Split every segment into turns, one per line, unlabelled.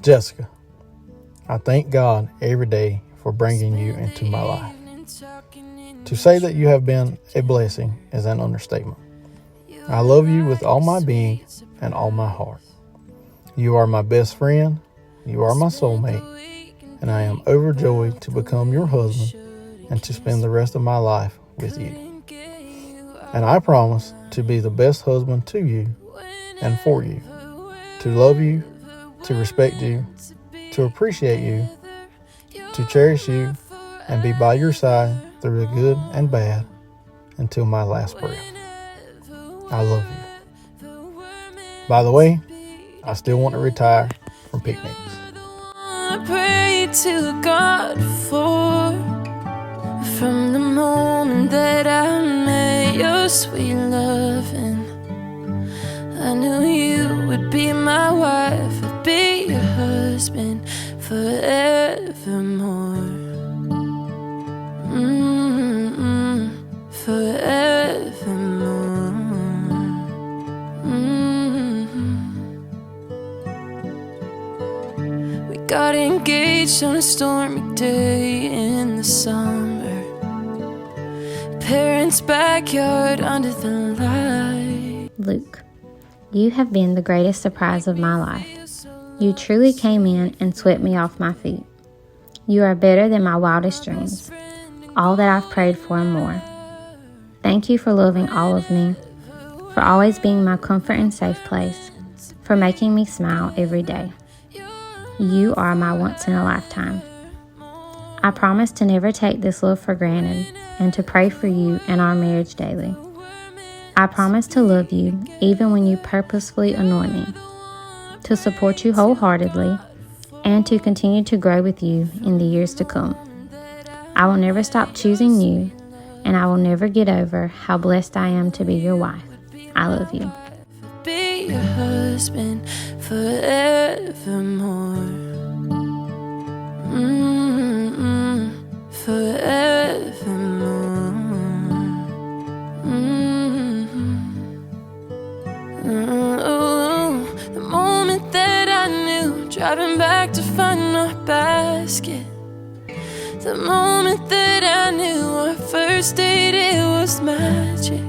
Jessica, I thank God every day for bringing you into my life. To say that you have been a blessing is an understatement. I love you with all my being and all my heart. You are my best friend, you are my soulmate, and I am overjoyed to become your husband and to spend the rest of my life with you. And I promise to be the best husband to you and for you, to love you, to respect you, to appreciate you, to cherish you, and be by your side through the good and bad until my last breath. I love you. By the way, I still want to retire from picnics.
I pray to God for from the moment that I met your sweet loving. I knew you would be my wife, I'd be your husband forevermore. Forevermore. We got engaged on a stormy day in the summer. Parents' backyard under the light.
Luke, you have been the greatest surprise of my life. You truly came in and swept me off my feet. You are better than my wildest dreams, all that I've prayed for and more. Thank you for loving all of me, for always being my comfort and safe place, for making me smile every day. You are my once in a lifetime. I promise to never take this love for granted and to pray for you and our marriage daily. I promise to love you even when you purposefully annoy me, to support you wholeheartedly, and to continue to grow with you in the years to come. I will never stop choosing you, and I will never get over how blessed I am to be your wife. I love you.
Be your husband forevermore. Forevermore. The moment that I knew, driving back to find my basket. The moment that I knew our first date, it was magic.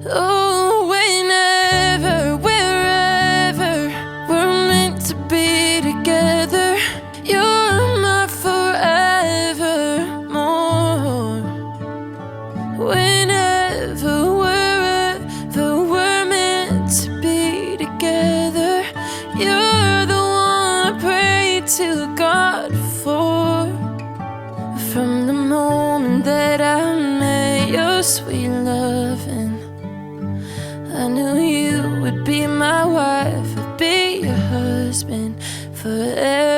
Oh, whenever, wherever, we're meant to be together. You're my forevermore. Whenever, wherever, we're meant to be together. You're the one I pray to God for. From the moment that I met your sweet loving, I knew you would be my wife, I'd be your husband forever.